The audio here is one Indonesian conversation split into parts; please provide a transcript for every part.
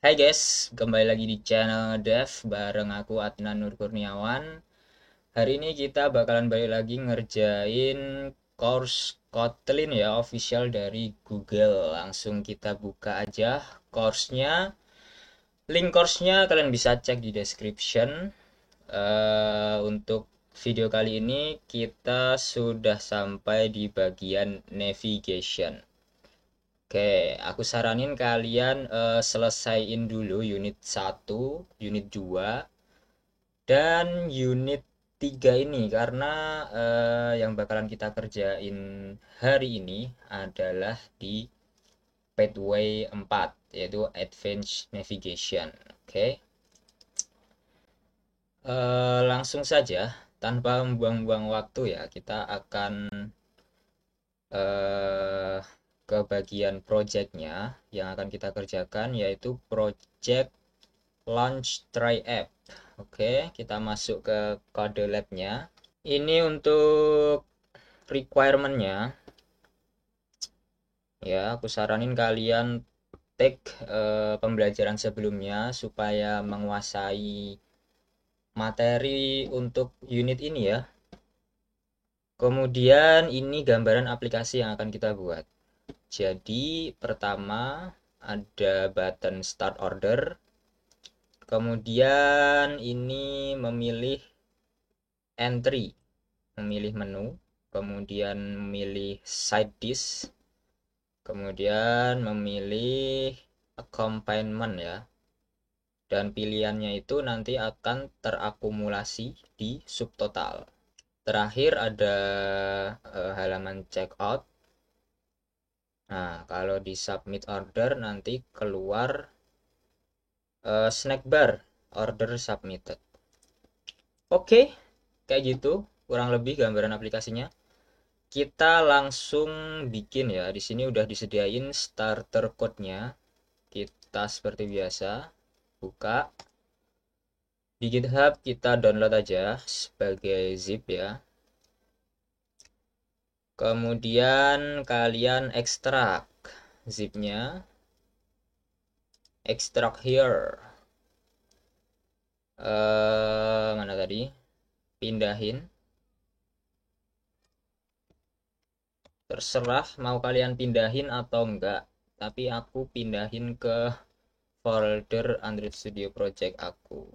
Hai guys, kembali lagi di channel Dev bareng aku Adnan Nur Kurniawan. Hari ini kita bakalan balik lagi ngerjain course Kotlin ya, official dari Google. Langsung kita buka aja course-nya. Link course-nya kalian bisa cek di description. Untuk video kali ini kita sudah sampai di bagian navigation. Oke, aku saranin kalian selesaiin dulu unit 1, unit 2, dan unit 3 ini karena yang bakalan kita kerjain hari ini adalah di pathway 4 yaitu Advanced Navigation. Oke. Langsung saja tanpa membuang-buang waktu ya, kita akan eh, ke bagian projectnya yang akan kita kerjakan yaitu project launch try app. Oke, kita masuk ke kode labnya. Ini untuk requirementnya ya, aku saranin kalian take pembelajaran sebelumnya supaya menguasai materi untuk unit ini ya. Kemudian ini gambaran aplikasi yang akan kita buat. Jadi pertama ada button start order. Kemudian ini memilih entry, memilih menu, kemudian memilih side dish, kemudian memilih accompaniment ya. Dan pilihannya itu nanti akan terakumulasi di subtotal. Terakhir ada halaman checkout. Nah, kalau di submit order nanti keluar snack bar order submitted. Oke, kayak gitu kurang lebih gambaran aplikasinya. Kita langsung bikin ya. Di sini udah disediain starter code-nya. Kita seperti biasa buka di GitHub, kita download aja sebagai zip ya. Kemudian kalian ekstrak zipnya, ekstrak here. Mana tadi? Pindahin. Terserah mau kalian pindahin atau enggak, tapi aku pindahin ke folder Android Studio Project aku.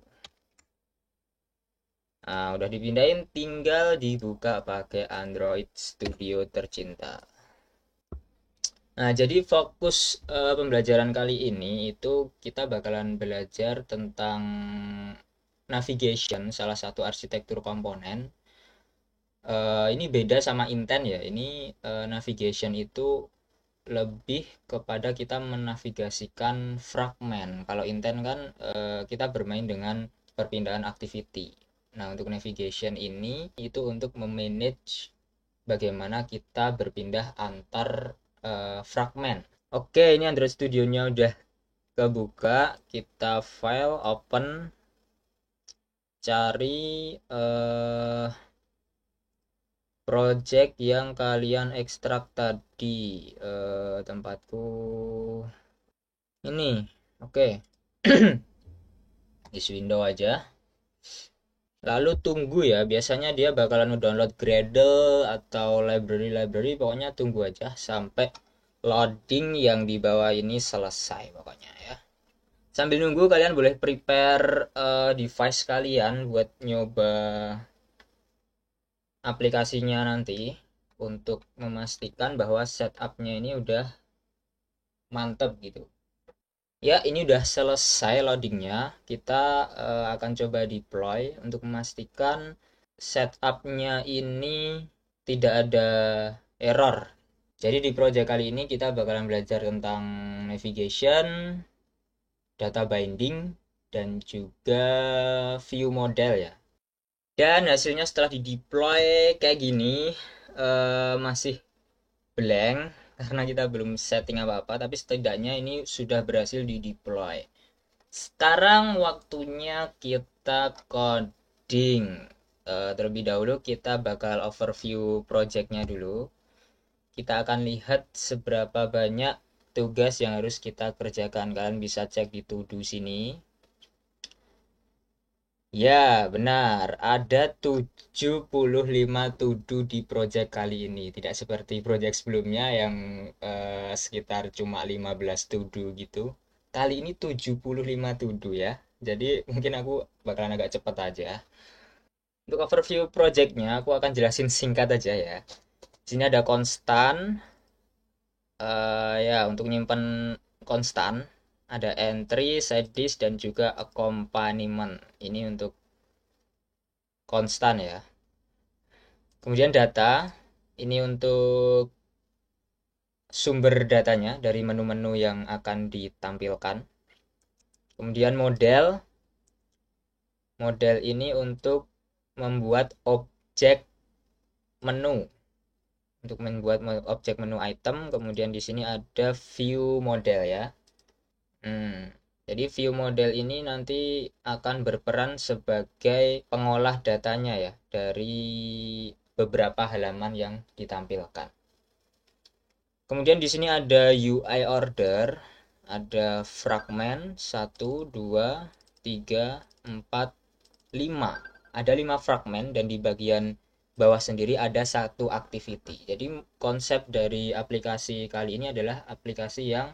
Nah, udah dipindahin, tinggal dibuka pakai Android Studio tercinta. Nah, jadi fokus pembelajaran kali ini itu kita bakalan belajar tentang navigation, salah satu arsitektur komponen. Ini beda sama intent ya. Ini navigation itu lebih kepada kita menavigasikan fragmen. Kalau intent kan kita bermain dengan perpindahan activity. Nah, untuk navigation ini itu untuk memanage bagaimana kita berpindah antar fragmen. Oke, ini Android Studio-nya udah kebuka. Kita file, open, cari project yang kalian ekstrak tadi. Tempatku ini. Oke. Di window aja. Lalu tunggu ya, biasanya dia bakalan download Gradle atau library-library, pokoknya tunggu aja sampai loading yang di bawah ini selesai pokoknya ya. Sambil nunggu kalian boleh prepare device kalian buat nyoba aplikasinya nanti untuk memastikan bahwa setupnya ini udah mantep gitu. Ya, ini udah selesai loadingnya. Kita akan coba deploy untuk memastikan setupnya ini tidak ada error. Jadi di project kali ini kita bakalan belajar tentang navigation, data binding, dan juga view model ya. Dan hasilnya setelah di deploy kayak gini, masih blank karena kita belum setting apa-apa, tapi setidaknya ini sudah berhasil di deploy. Sekarang waktunya kita coding. Terlebih dahulu kita bakal overview projectnya dulu. Kita akan lihat seberapa banyak tugas yang harus kita kerjakan. Kalian bisa cek di to do sini. Ya, benar. Ada 75 to do di project kali ini. Tidak seperti project sebelumnya yang sekitar cuma 15 to do gitu. Kali ini 75 to do ya. Jadi mungkin aku bakalan agak cepat aja. Untuk overview projectnya, aku akan jelasin singkat aja ya. Di sini ada konstan, ya untuk nyimpan konstan, ada entry, side disk, dan juga accompaniment. Ini untuk konstan ya. Kemudian data, ini untuk sumber datanya dari menu-menu yang akan ditampilkan. Kemudian model, model ini untuk membuat objek menu, untuk membuat objek menu item. Kemudian di sini ada view model ya. Jadi view model ini nanti akan berperan sebagai pengolah datanya ya dari beberapa halaman yang ditampilkan. Kemudian di sini ada UI order, ada fragment 1, 2, 3, 4, 5. Ada 5 fragment dan di bagian bawah sendiri ada satu activity. Jadi konsep dari aplikasi kali ini adalah aplikasi yang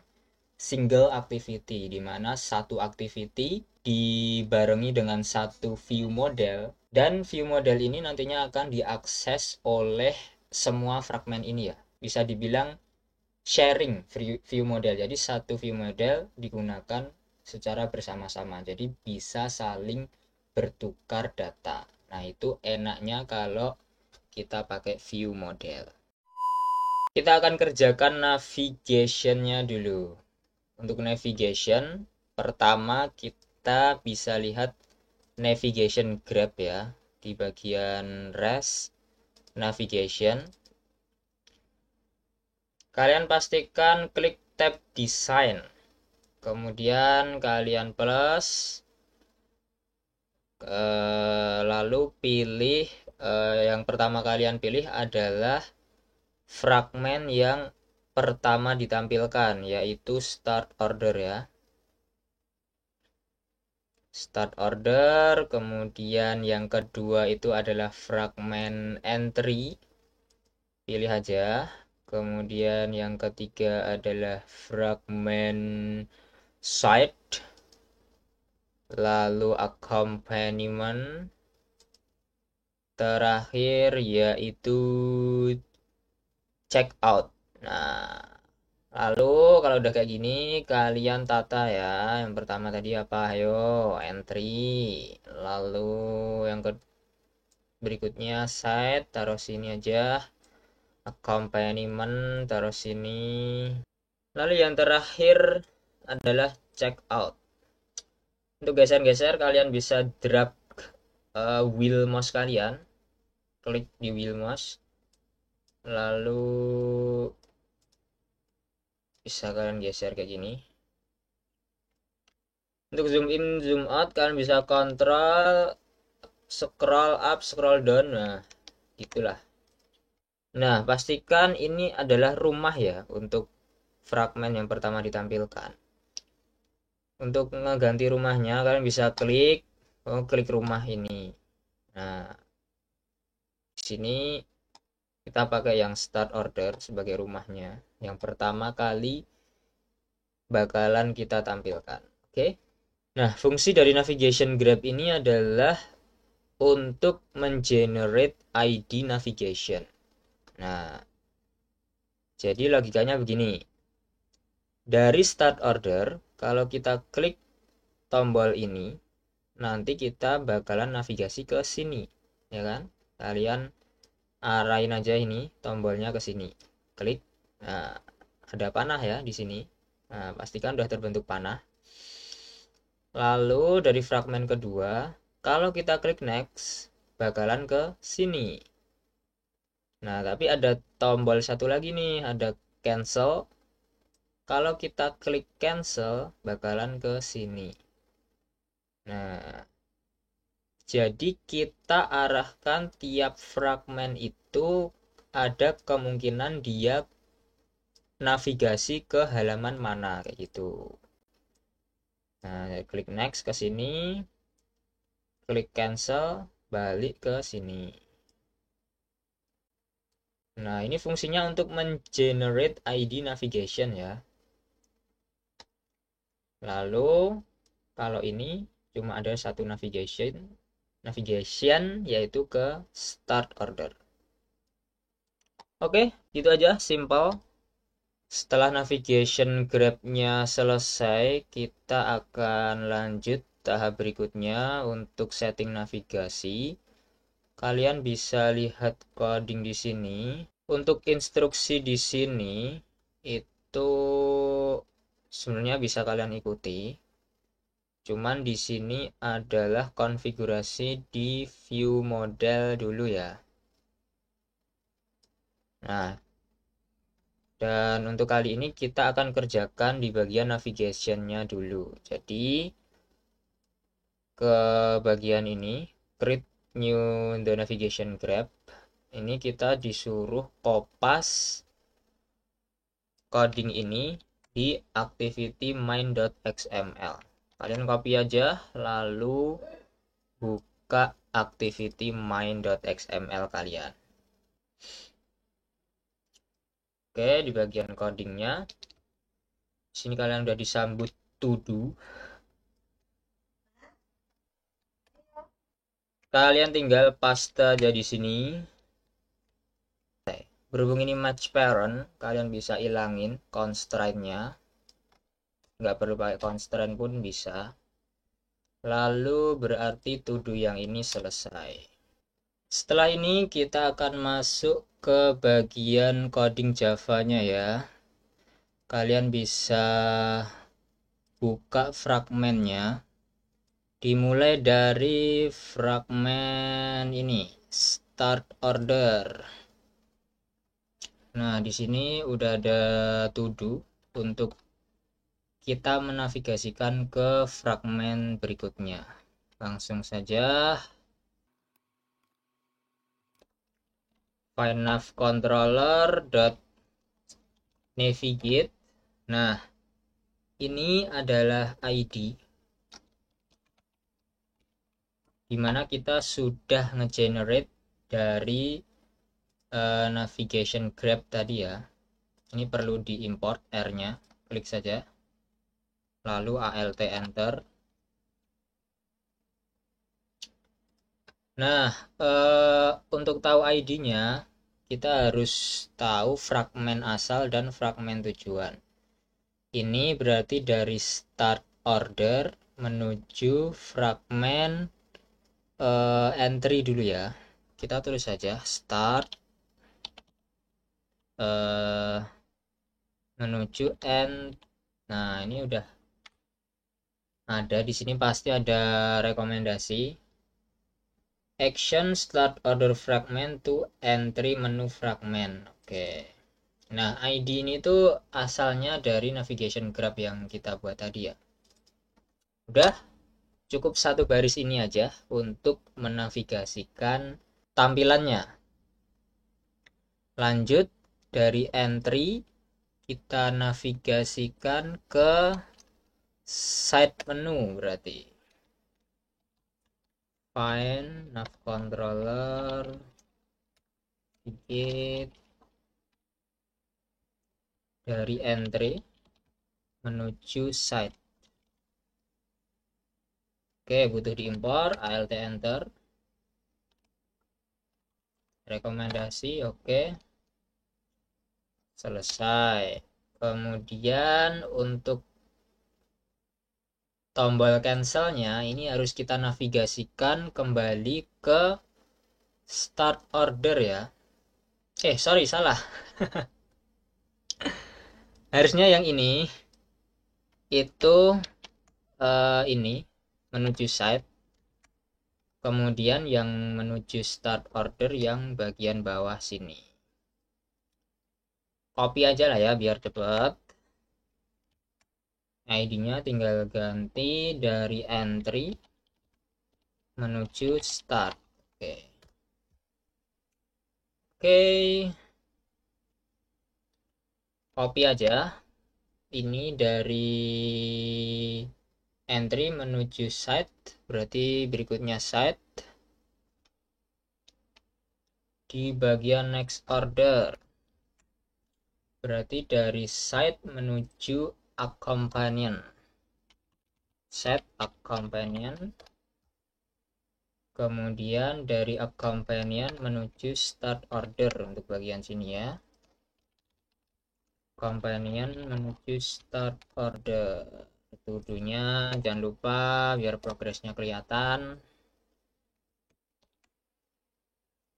single activity, di mana satu activity dibarengi dengan satu view model, dan view model ini nantinya akan diakses oleh semua fragmen ini ya. Bisa dibilang sharing view model. Jadi satu view model digunakan secara bersama-sama. Jadi bisa saling bertukar data. Nah, itu enaknya kalau kita pakai view model. Kita akan kerjakan navigation-nya dulu. Untuk navigation, pertama kita bisa lihat navigation graph ya. Di bagian rest navigation, kalian pastikan klik tab design. Kemudian kalian plus, lalu pilih, yang pertama kalian pilih adalah fragmen yang pertama ditampilkan, yaitu start order ya. Start order, kemudian yang kedua itu adalah fragmen entry, pilih aja. Kemudian yang ketiga adalah fragmen side, lalu accompaniment, terakhir yaitu checkout. Nah, lalu kalau udah kayak gini kalian tata ya. Yang pertama tadi apa? Ayo, entry. Lalu yang berikutnya site, taruh sini aja. Accompaniment taruh sini. Lalu yang terakhir adalah checkout. Untuk geser-geser kalian bisa drag wheel mouse kalian, klik di wheel mouse, lalu bisa kalian geser kayak gini. Untuk zoom in zoom out kalian bisa kontrol scroll up scroll down. Nah itulah. Nah pastikan ini adalah rumah ya untuk fragmen yang pertama ditampilkan. Untuk mengganti rumahnya kalian bisa klik rumah ini. Nah di sini kita pakai yang start order sebagai rumahnya yang pertama kali bakalan kita tampilkan. Oke. Nah, fungsi dari navigation graph ini adalah untuk mengenerate ID navigation. Nah, jadi logikanya begini. Dari start order, kalau kita klik tombol ini, nanti kita bakalan navigasi ke sini, ya kan? Kalian arahin aja ini tombolnya ke sini. Klik. Nah, ada panah ya di sini. Nah, pastikan sudah terbentuk panah. Lalu dari fragmen kedua, kalau kita klik next, bakalan ke sini. Nah, tapi ada tombol satu lagi nih, ada cancel. Kalau kita klik cancel, bakalan ke sini. Nah, jadi kita arahkan tiap fragmen itu ada kemungkinan dia navigasi ke halaman mana kayak gitu. Nah, klik next ke sini, klik cancel, balik ke sini. Nah, ini fungsinya untuk mengenerate ID navigation ya. Lalu kalau ini cuma ada satu navigation yaitu ke start order. Oke, gitu aja, simple. Setelah navigation grabnya selesai, kita akan lanjut tahap berikutnya untuk setting navigasi. Kalian bisa lihat coding di sini. Untuk instruksi di sini itu sebenarnya bisa kalian ikuti. Cuman di sini adalah konfigurasi di view model dulu ya. Nah, dan untuk kali ini kita akan kerjakan di bagian navigation-nya dulu. Jadi ke bagian ini, create new the navigation graph. Ini kita disuruh kopas coding ini di activity main.xml. Kalian copy aja, lalu buka activity main.xml kalian. Oke, di bagian codingnya, sini kalian udah disambut to do. Kalian tinggal paste aja di sini. Berhubung ini match parent, kalian bisa ilangin constraint-nya. Nggak perlu pakai constraint pun bisa. Lalu berarti to do yang ini selesai. Setelah ini kita akan masuk ke bagian coding Java-nya ya. Kalian bisa buka fragmennya. Dimulai dari fragmen ini, start order. Nah, di sini udah ada to do untuk kita menavigasikan ke fragmen berikutnya. Langsung saja find nav controller dot navigate. Nah, ini adalah ID dimana kita sudah ngegenerate dari navigation grab tadi ya. Ini perlu diimport R-nya, klik saja, lalu ALT enter. Nah, untuk tahu ID-nya kita harus tahu fragmen asal dan fragmen tujuan. Ini berarti dari start order menuju fragmen entry dulu ya. Kita tulis saja start menuju end. Nah, ini udah ada di sini, pasti ada rekomendasi action start order fragment to entry menu fragment. Oke. Nah, ID ini tuh asalnya dari navigation graph yang kita buat tadi ya. Udah, cukup satu baris ini aja untuk menavigasikan tampilannya. Lanjut dari entry kita navigasikan ke side menu, berarti find nav controller dikit dari entry menuju side. Oke, butuh diimpor, ALT enter. Rekomendasi, oke. Selesai. Kemudian untuk tombol cancelnya ini harus kita navigasikan kembali ke start order ya. Sorry, salah. Harusnya yang ini itu ini menuju site, kemudian yang menuju start order yang bagian bawah sini. Copy aja lah ya biar cepet. ID-nya tinggal ganti dari entry menuju start. Oke. Copy aja. Ini dari entry menuju site, berarti berikutnya site. Di bagian next order, berarti dari site menuju app companion. Set app companion. Kemudian dari app companion menuju start order untuk bagian sini ya. Companion menuju start order. Tuduhnya jangan lupa biar progresnya kelihatan.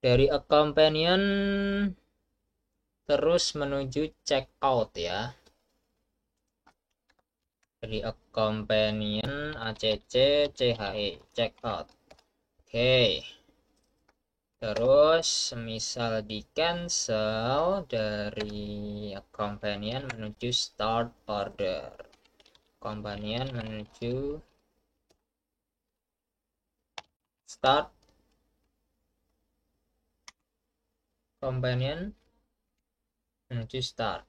Dari app companion terus menuju checkout ya. Dari app companion ACC CHE checkout. Oke. Terus misal di cancel dari companion menuju start order. Companion menuju start. Companion menuju start.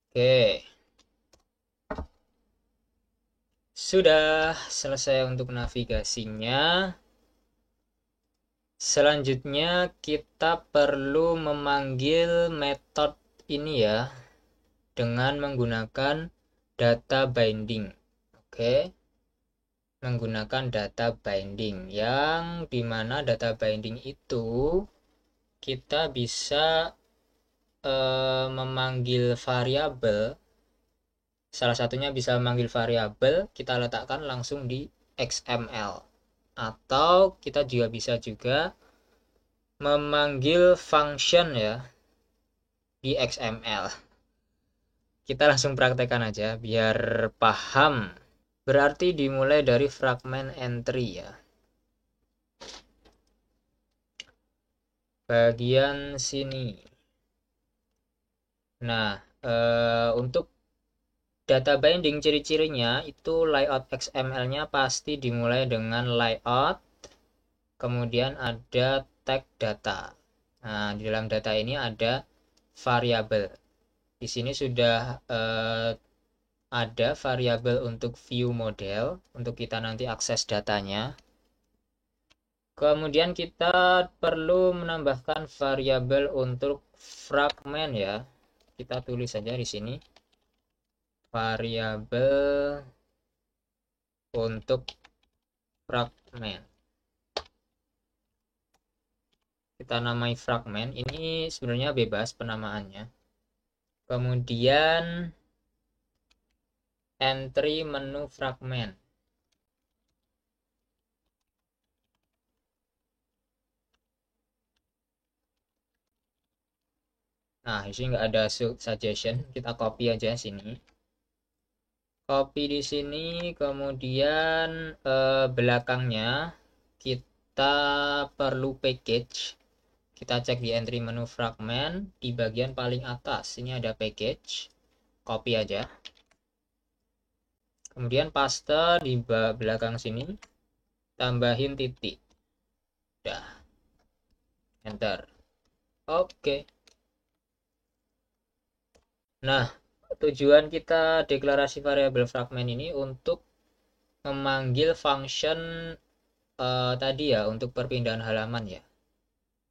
Oke. Sudah selesai untuk navigasinya. Selanjutnya kita perlu memanggil metode ini ya dengan menggunakan data binding. Oke. Menggunakan data binding yang dimana data binding itu kita bisa memanggil variabel. Salah satunya bisa memanggil variabel kita letakkan langsung di XML, atau kita juga bisa memanggil function ya di XML. Kita langsung praktekkan aja biar paham. Berarti dimulai dari fragment entry ya. Bagian sini. Nah, untuk data binding ciri-cirinya itu layout XML-nya pasti dimulai dengan layout, kemudian ada tag data. Nah, di dalam data ini ada variabel. Di sini sudah ada variabel untuk view model untuk kita nanti akses datanya. Kemudian kita perlu menambahkan variabel untuk fragment ya. Kita tulis saja di sini variabel untuk fragment. Kita namai fragment. Ini sebenarnya bebas penamaannya. Kemudian entry menu fragment. Nah, di sini nggak ada suggestion. Kita copy aja sini. Copy di sini, kemudian belakangnya kita perlu package. Kita cek di entry menu fragment di bagian paling atas. Ini ada package. Copy aja. Kemudian paste di belakang sini. Tambahin titik. Udah. Enter. Oke. Nah, tujuan kita deklarasi variabel fragment ini untuk memanggil function tadi ya, untuk perpindahan halaman ya.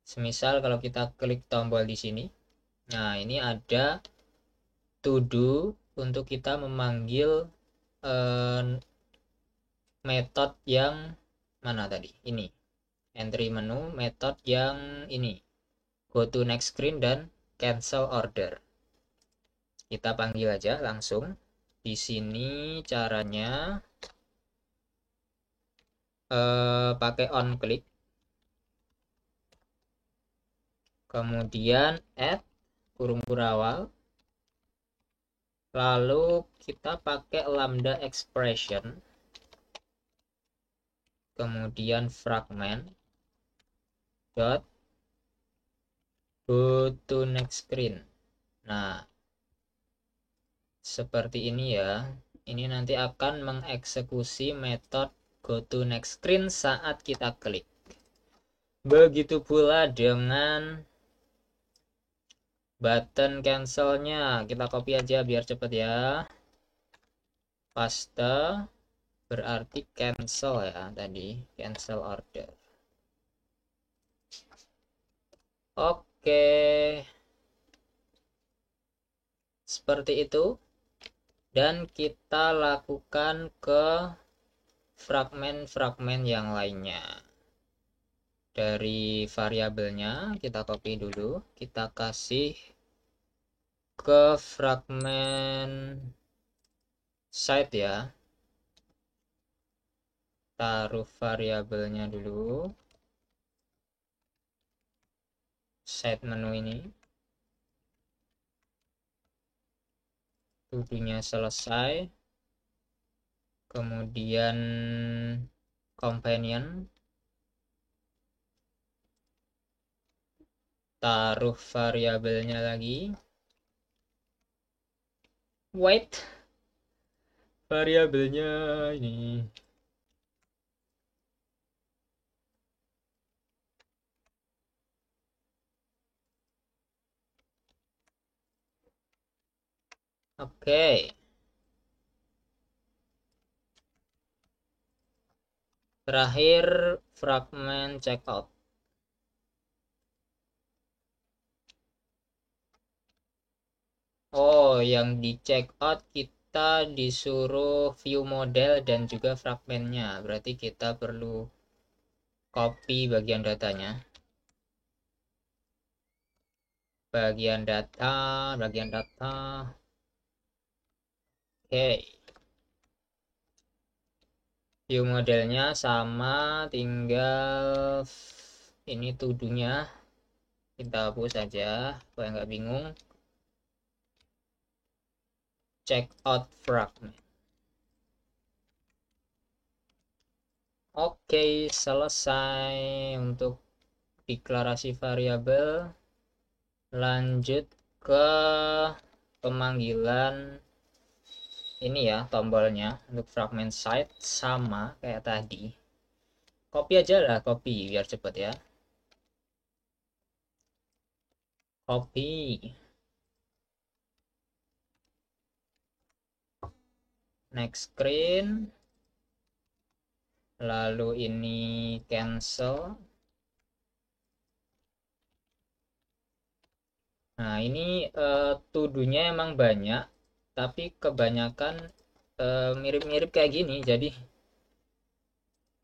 Semisal kalau kita klik tombol di sini, nah ini ada to do untuk kita memanggil metode yang mana tadi? Ini. Entry menu, metode yang ini. Go to next screen dan cancel order. Kita panggil aja langsung. Di sini caranya pakai on click. Kemudian add kurung kurawal. Lalu kita pakai lambda expression. Kemudian fragment dot go to next screen. Nah, seperti ini ya. Ini nanti akan mengeksekusi metode go to next screen saat kita klik. Begitu pula dengan Button cancelnya kita copy aja biar cepet ya. Paste, berarti cancel ya tadi, cancel order. Oke, seperti itu. Dan kita lakukan ke fragmen-fragmen yang lainnya. Dari variabelnya kita copy dulu, kita kasih ke fragmen site ya. Taruh variabelnya dulu, site menu ini. Tuduhnya selesai. Kemudian companion, taruh variabelnya lagi. Wait, variabelnya ini. Oke. Terakhir fragmen checkout. Oh, yang di checkout kita disuruh view model dan juga fragmennya. Berarti kita perlu copy bagian datanya. Bagian data. Oke. View modelnya sama, tinggal ini tuduhnya kita hapus aja supaya nggak bingung. Checkout fragment. Oke, selesai untuk deklarasi variabel. Lanjut ke pemanggilan ini ya, tombolnya untuk fragment site sama kayak tadi. Copy aja lah, copy biar cepet ya. Copy. Next screen. Lalu ini cancel. Nah, ini tuduhnya emang banyak, tapi kebanyakan mirip-mirip kayak gini. Jadi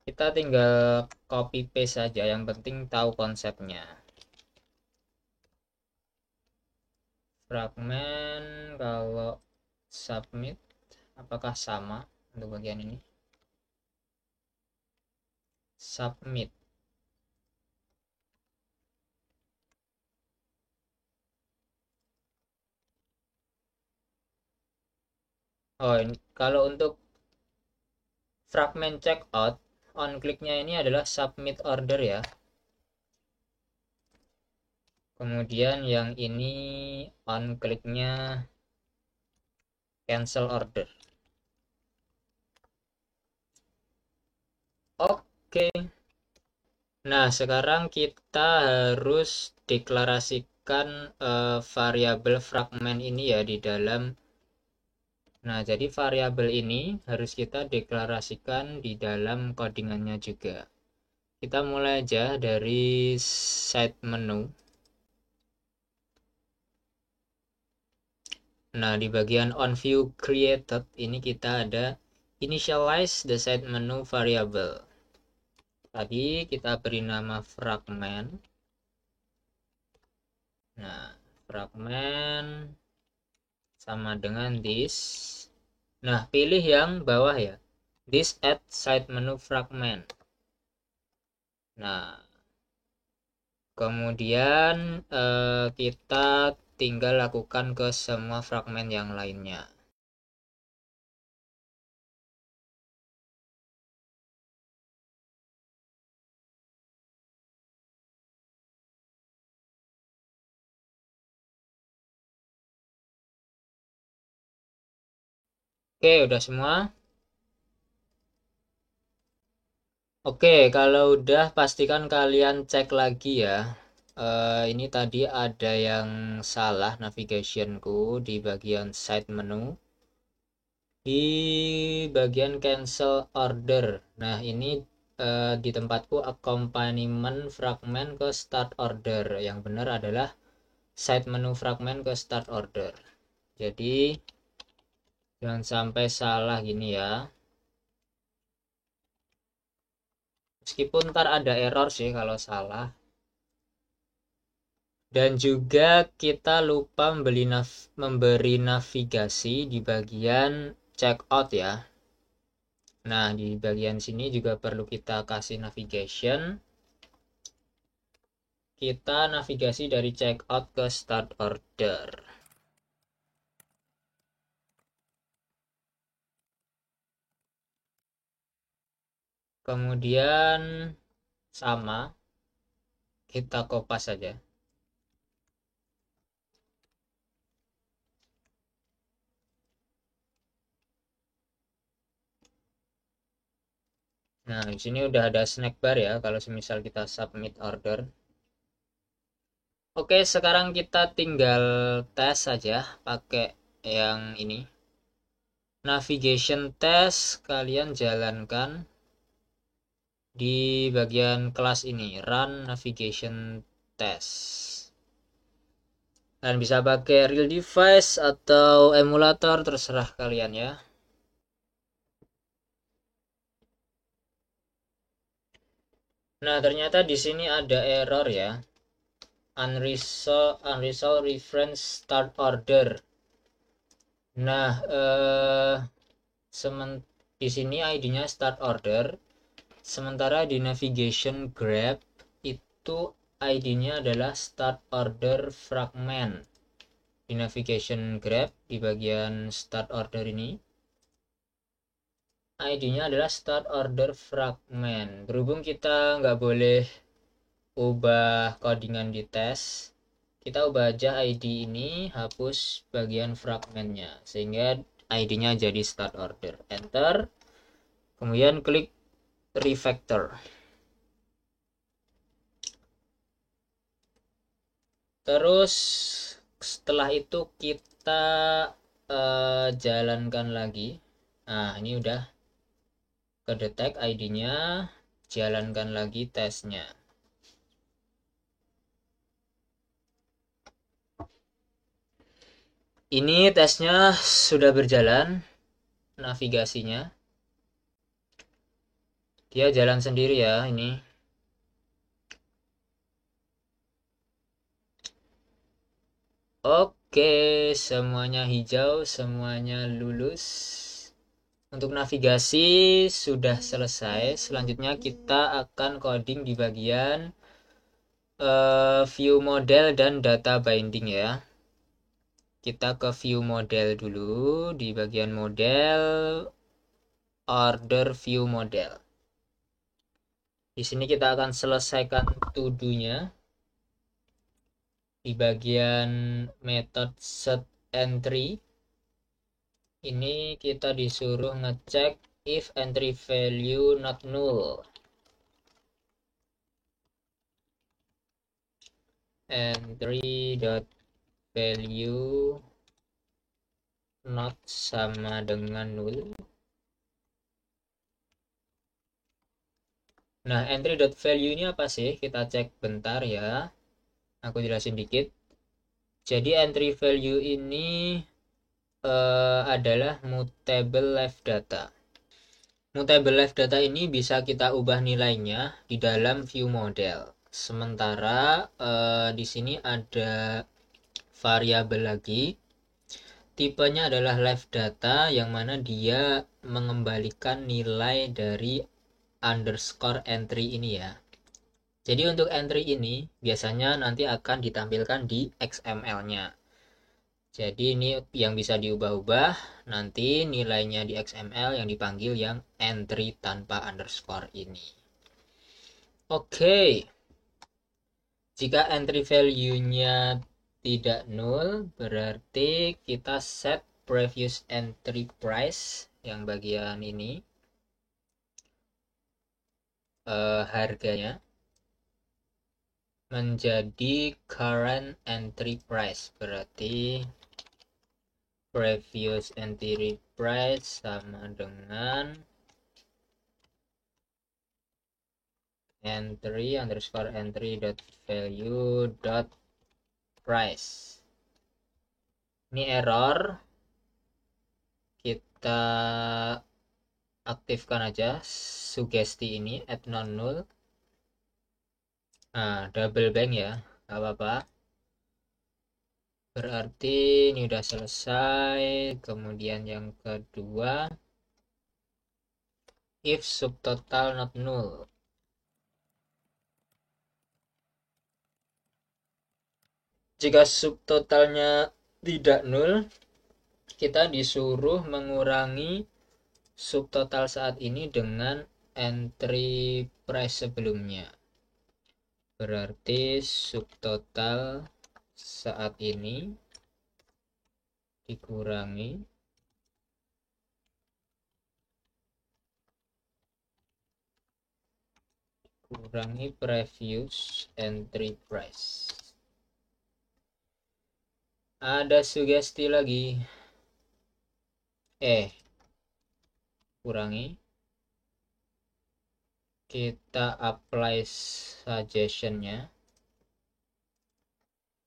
kita tinggal copy paste saja, yang penting tahu konsepnya. Fragmen kalau submit apakah sama untuk bagian ini? Submit. Oh, ini kalau untuk fragmen checkout, on click-nya ini adalah submit order ya. Kemudian yang ini on click-nya cancel order. Oke. Nah, sekarang kita harus deklarasikan variabel fragmen ini ya di dalam. Nah, jadi variabel ini harus kita deklarasikan di dalam codingannya juga. Kita mulai aja dari side menu. Nah, di bagian on view created ini kita ada initialize the side menu variable. Tadi kita beri nama fragment. Nah, fragment sama dengan this. Nah, pilih yang bawah ya. This add side menu fragment. Nah, kemudian kita tinggal lakukan ke semua fragmen yang lainnya. Oke, udah semua. Oke, kalau udah pastikan kalian cek lagi ya Ini tadi ada yang salah navigationku di bagian side menu. Di bagian cancel order. Nah, ini di tempatku accompaniment fragment ke start order. Yang benar adalah side menu fragment ke start order. Jadi jangan sampai salah gini ya. Meskipun ntar ada error sih kalau salah. Dan juga kita lupa memberi navigasi di bagian checkout ya. Nah, di bagian sini juga perlu kita kasih navigation. Kita navigasi dari checkout ke start order. Kemudian sama, kita kopas saja. Nah, di sini udah ada snack bar ya kalau semisal kita submit order. Oke, sekarang kita tinggal tes saja pakai yang ini. Navigation test kalian jalankan di bagian kelas ini, run navigation test. Dan bisa pakai real device atau emulator, terserah kalian ya. Nah, ternyata di sini ada error ya. Unresolved reference start order. Nah, di sini ID-nya start order. Sementara di navigation grab itu ID-nya adalah start order fragment. Di navigation grab di bagian start order ini ID-nya adalah start order fragment. Berhubung kita nggak boleh ubah codingan di tes, kita ubah aja ID ini, hapus bagian fragmentnya sehingga ID-nya jadi start order. Enter, kemudian klik refactor. Terus setelah itu kita jalankan lagi. Nah, ini udah kedetek ID-nya, jalankan lagi tesnya. Ini tesnya sudah berjalan, navigasinya. Dia jalan sendiri ya, ini. Oke, semuanya hijau, semuanya lulus. Untuk navigasi sudah selesai. Selanjutnya kita akan coding di bagian view model dan data binding ya. Kita ke view model dulu. Di bagian model, order view model. Di sini kita akan selesaikan to-do-nya. Di bagian method set entry, ini kita disuruh ngecek if entry value not null. Entry.value not sama dengan null. Nah, entry.value ini apa sih? Kita cek bentar ya. Aku jelasin dikit. Jadi entry value ini adalah mutable live data. Mutable live data ini bisa kita ubah nilainya di dalam view model. Sementara di sini ada variabel lagi. Tipenya adalah live data yang mana dia mengembalikan nilai dari underscore entry ini ya. Jadi untuk entry ini biasanya nanti akan ditampilkan di XML-nya. Jadi ini yang bisa diubah-ubah, nanti nilainya di XML yang dipanggil yang entry tanpa underscore ini. Oke, jika entry value-nya tidak null, berarti kita set previous entry price yang bagian ini, harganya. menjadi current entry price, berarti previous entry price sama dengan entry underscore entry dot value dot price. Ini error, kita aktifkan aja sugesti ini at non null. Nah, double bank ya, nggak apa-apa. Berarti ini udah selesai. Kemudian yang kedua, if subtotal not null. Jika subtotalnya tidak null, kita disuruh mengurangi subtotal saat ini dengan entry price sebelumnya. Berarti subtotal saat ini dikurangi previous entry price. Ada sugesti lagi. Kurangi. Kita apply suggestionnya.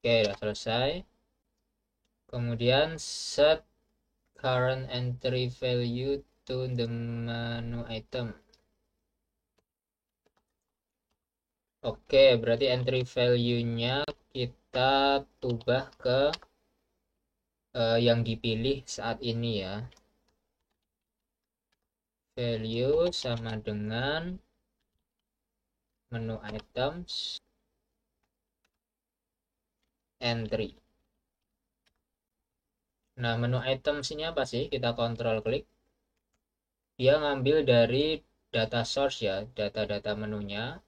Oke, udah selesai. Kemudian set current entry value to the menu item. Oke, berarti entry value-nya kita ubah ke yang dipilih saat ini ya. Value sama dengan menu items entry. Nah, menu items ini apa sih? Kita kontrol klik. Dia ngambil dari data source ya, data-data menunya.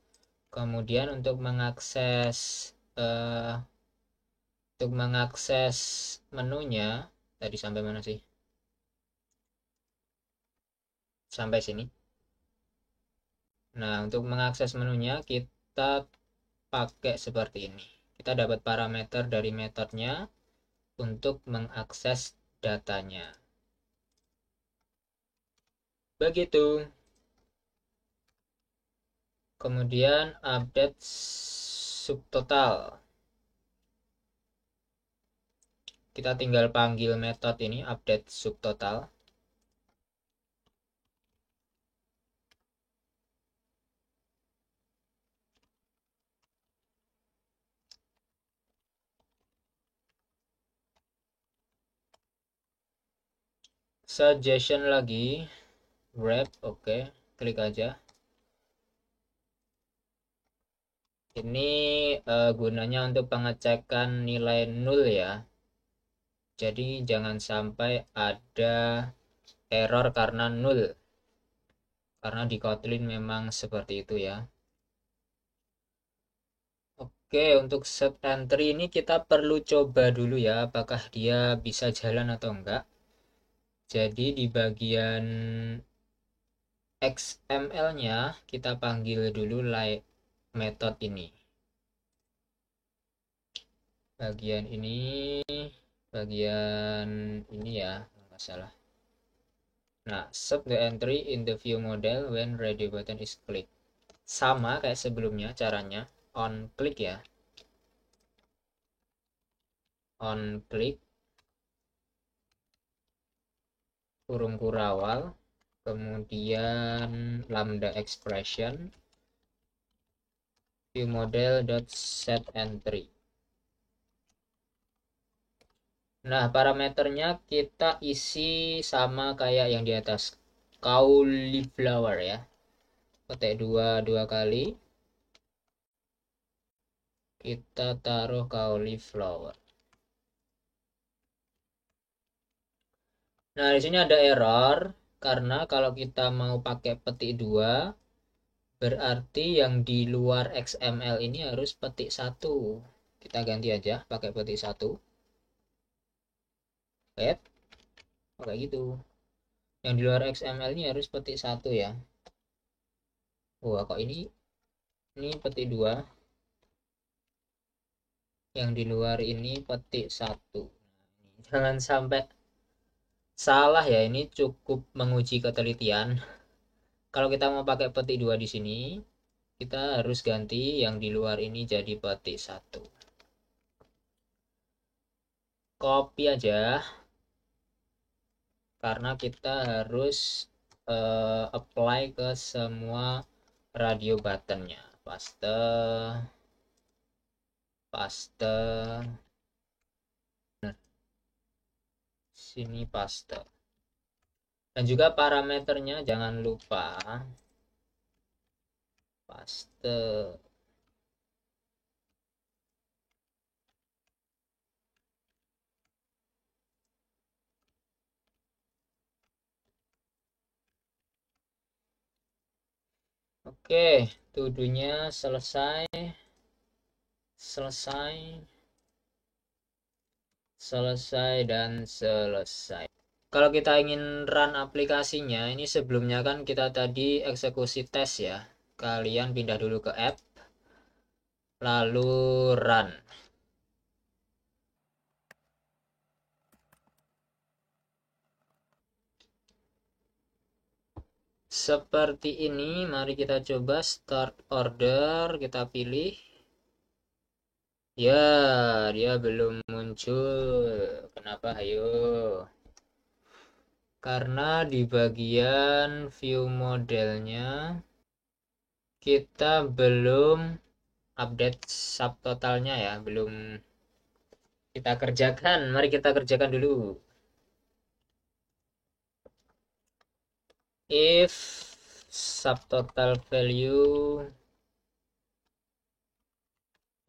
Kemudian untuk mengakses menunya tadi sampai mana sih? Sampai sini. Nah, untuk mengakses menunya kita pakai seperti ini. Kita dapat parameter dari metodenya untuk mengakses datanya. Begitu. Kemudian update subtotal. Kita tinggal panggil metode ini update subtotal. Suggestion lagi, wrap, oke, klik aja. Ini gunanya untuk pengecekan nilai nol ya. Jadi jangan sampai ada error karena nol. Karena di Kotlin memang seperti itu ya. Oke, untuk set entry ini kita perlu coba dulu ya, apakah dia bisa jalan atau enggak. Jadi di bagian XML-nya kita panggil dulu method ini. Bagian ini ya, nggak salah. Nah, set the entry in the view model when ready button is clicked. Sama kayak sebelumnya caranya, on click ya. On click, kurung kurawal, kemudian lambda expression, view model dot set entry. Nah, parameternya kita isi sama kayak yang di atas, cauliflower ya. Ketik dua kali, kita taruh cauliflower. Nah, di sini ada error karena kalau kita mau pakai petik 2 berarti yang di luar XML ini harus petik 1. Kita ganti aja pakai petik 1. Kayak gitu. Yang di luar XML ini harus petik 1 ya. Wah, kok ini petik 2. Yang di luar ini petik 1. Jangan sampai salah ya, ini cukup menguji ketelitian. Kalau kita mau pakai petik 2 di sini, kita harus ganti yang di luar ini jadi petik 1. Copy aja, karena kita harus apply ke semua radio buttonnya. Paste, paste, sini paste. Dan juga parameternya jangan lupa paste. Oke, tudunya selesai, selesai, selesai, dan selesai. Kalau kita ingin run aplikasinya, ini sebelumnya kan kita tadi eksekusi tes ya. Kalian pindah dulu ke app, lalu run. Seperti ini, mari kita coba start order, kita pilih. Ya, dia belum muncul. Kenapa? Ayo. Karena di bagian view modelnya kita belum update subtotalnya ya, belum kita kerjakan. Mari kita kerjakan dulu. If subtotal value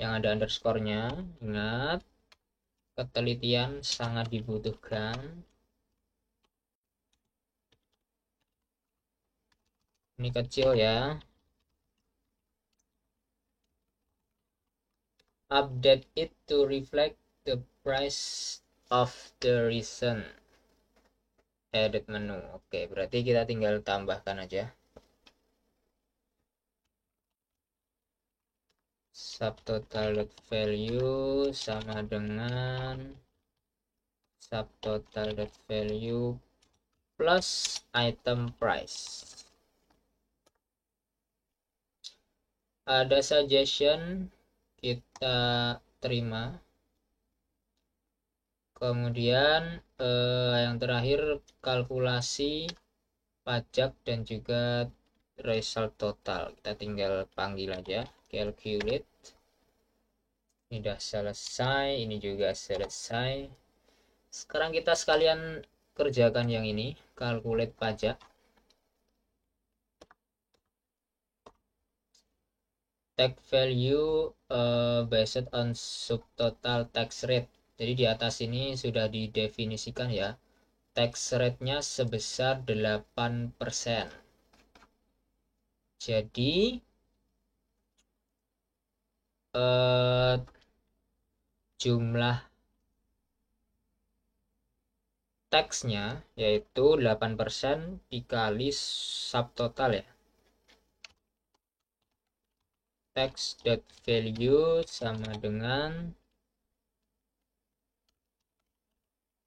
yang ada underscore-nya, ingat ketelitian sangat dibutuhkan. Ini kecil ya. Update it to reflect the price of the recent edit menu. Oke, berarti kita tinggal tambahkan aja. Subtotal.value sama dengan subtotal.value plus item price. Ada suggestion, kita terima. Kemudian yang terakhir kalkulasi pajak dan juga result total. Kita tinggal panggil aja calculate. Ini sudah selesai, ini juga selesai. Sekarang kita sekalian kerjakan yang ini, calculate pajak. Tax value based on subtotal tax rate. Jadi di atas ini sudah didefinisikan ya. Tax rate-nya sebesar 8%. Jadi jumlah tax-nya yaitu 8% dikali subtotal ya. Tax.value sama dengan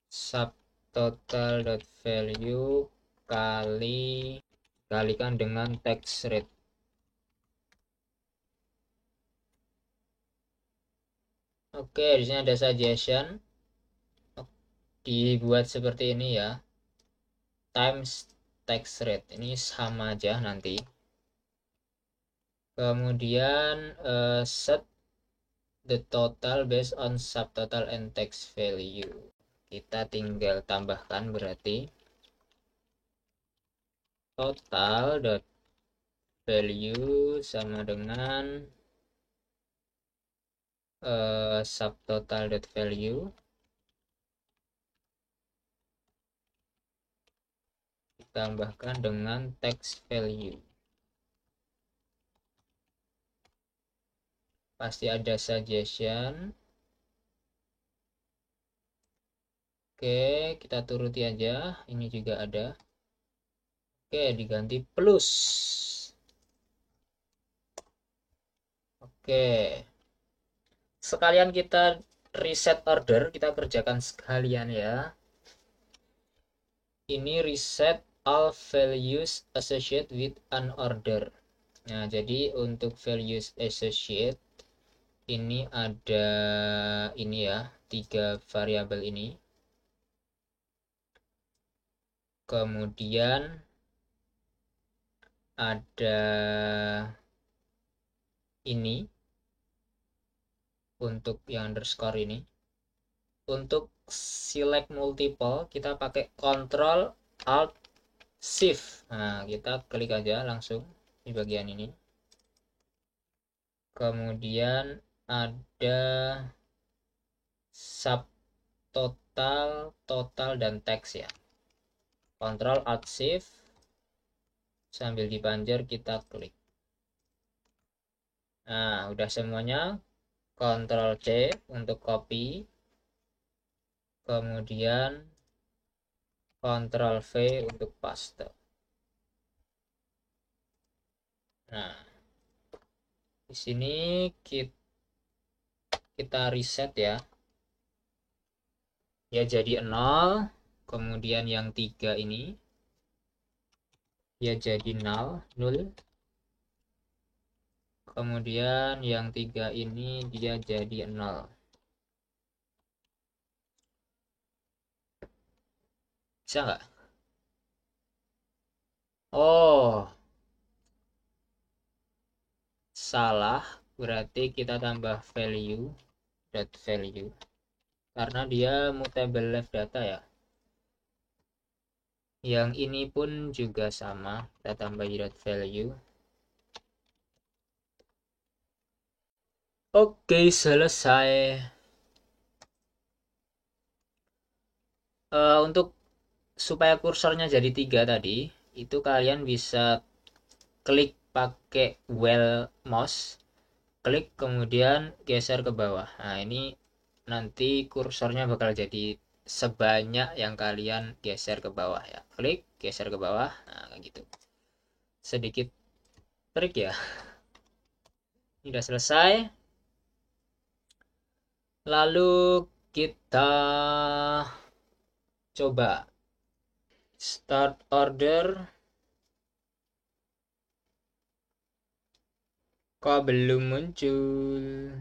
subtotal.value kalikan dengan tax rate. Oke, di sini ada suggestion. Dibuat seperti ini ya. Times tax rate. Ini sama aja nanti. Kemudian set the total based on subtotal and tax value. Kita tinggal tambahkan berarti total dot value sama dengan subtotal dot value ditambahkan dengan tax value. Pasti ada suggestion. Oke, kita turuti aja. Ini juga ada. Oke, diganti plus. Oke. sekalian kita reset order, kita kerjakan sekalian ya. Ini reset all values associated with an order. Nah, jadi untuk values associate ini ada ini ya, 3 variabel ini. Kemudian ada ini untuk yang underscore ini. Untuk select multiple kita pakai Ctrl Alt Shift. Nah, kita klik aja langsung di bagian ini. Kemudian ada subtotal, total, dan teks ya. Ctrl Alt Shift sambil dipanjer kita klik. Nah, udah semuanya. Ctrl C untuk copy. Kemudian Ctrl V untuk paste. Nah, di sini kita reset ya. Ya jadi 0. Kemudian yang 3 ini ya jadi 0. Kemudian yang 3 ini dia jadi 0. Bisa nggak? Oh, salah. Berarti kita tambah value dot value karena dia mutable left data ya. Yang ini pun juga sama, kita tambah dot value. Oke, selesai. Untuk supaya kursornya jadi 3 tadi, itu kalian bisa klik pakai wheel mouse, klik kemudian geser ke bawah. Nah, ini nanti kursornya bakal jadi sebanyak yang kalian geser ke bawah ya. Klik, geser ke bawah. Nah, kayak gitu. Sedikit trik ya. Ini udah selesai. Lalu kita coba start order. Kok belum muncul?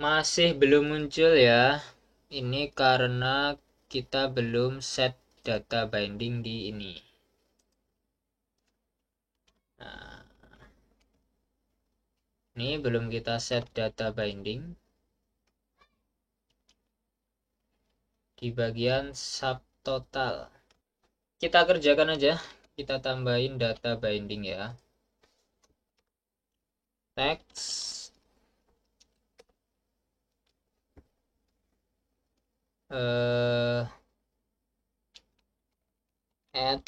Masih belum muncul ya. Ini karena kita belum set data binding di ini. Nah, ini belum kita set data binding di bagian subtotal. Kita kerjakan aja. Kita tambahin data binding ya. Text add.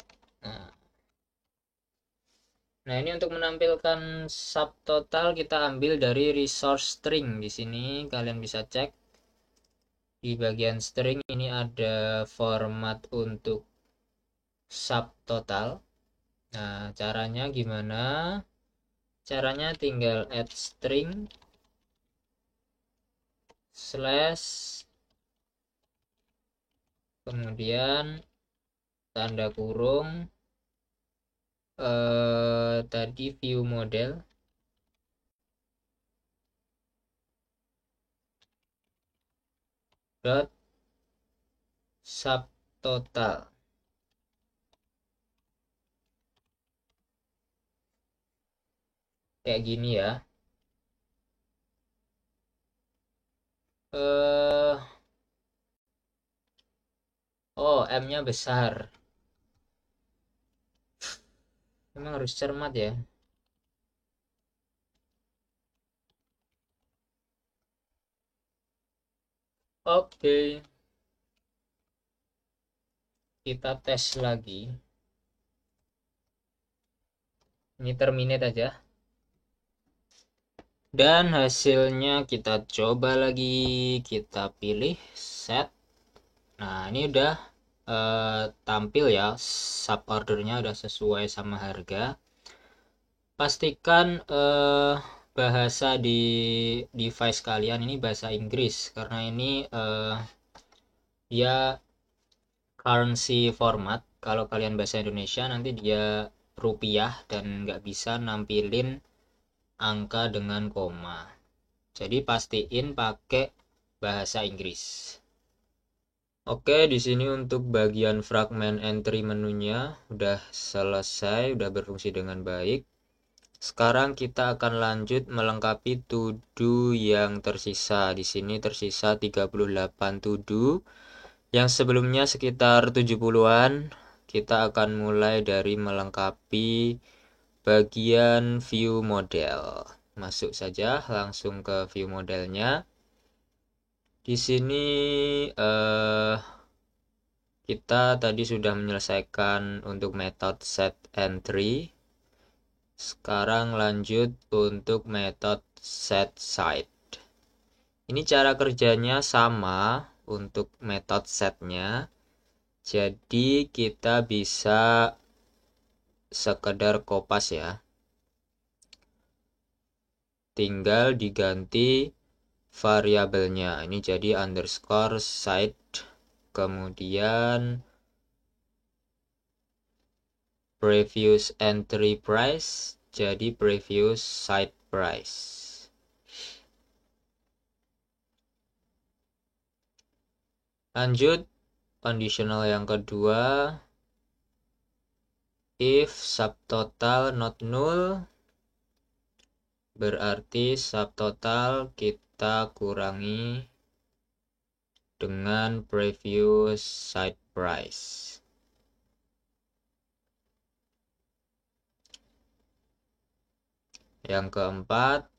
Nah, ini untuk menampilkan subtotal kita ambil dari resource string. Di sini kalian bisa cek di bagian string ini ada format untuk subtotal. Nah, caranya gimana? Caranya tinggal add string slash kemudian tanda kurung tadi view model dot subtotal. Kayak gini ya. Oh, M-nya besar. Memang harus cermat ya. Oke. Kita tes lagi. Ini terminate aja. Dan hasilnya kita coba lagi. Kita pilih set. Nah, ini udah tampil ya. Subordernya udah sesuai sama harga. Pastikan bahasa di device kalian ini bahasa Inggris, karena ini ya currency format. Kalau kalian bahasa Indonesia nanti dia rupiah dan nggak bisa nampilin angka dengan koma. Jadi pastiin pakai bahasa Inggris. Oke, di sini untuk bagian fragment entry menunya udah selesai, udah berfungsi dengan baik. Sekarang kita akan lanjut melengkapi to do yang tersisa. Di sini tersisa 38 to do. Yang sebelumnya sekitar 70-an. Kita akan mulai dari melengkapi bagian view model. Masuk saja langsung ke view modelnya. Di sini kita tadi sudah menyelesaikan untuk metode set entry. Sekarang lanjut untuk metode set site. Ini cara kerjanya sama untuk metode setnya. Jadi kita bisa sekedar kopas ya. Tinggal diganti variabelnya. Ini jadi underscore site, kemudian previous entry price jadi previous site price. Lanjut conditional yang kedua, if subtotal not null, berarti subtotal kita kurangi dengan previous site price. Yang keempat,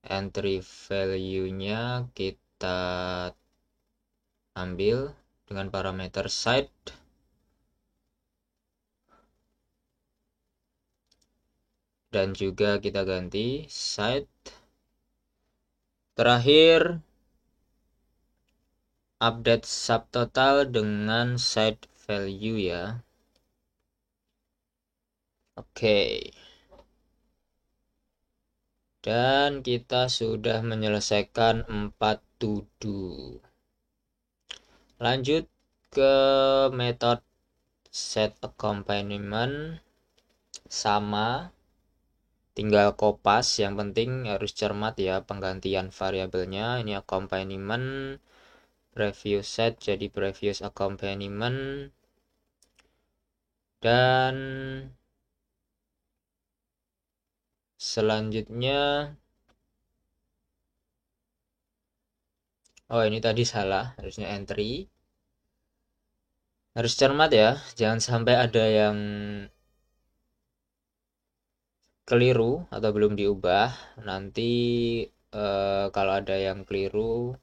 entry value-nya kita ambil dengan parameter site. Dan juga kita ganti site. Terakhir, update subtotal dengan site value ya. Oke. Dan kita sudah menyelesaikan 4 to do. Lanjut ke metode set accompaniment. Sama, tinggal kopas. Yang penting harus cermat ya penggantian variabelnya. Ini accompaniment, previous set jadi previous accompaniment. Dan selanjutnya, oh ini tadi salah, harusnya entry. Harus cermat ya, jangan sampai ada yang keliru atau belum diubah. Nanti kalau ada yang keliru.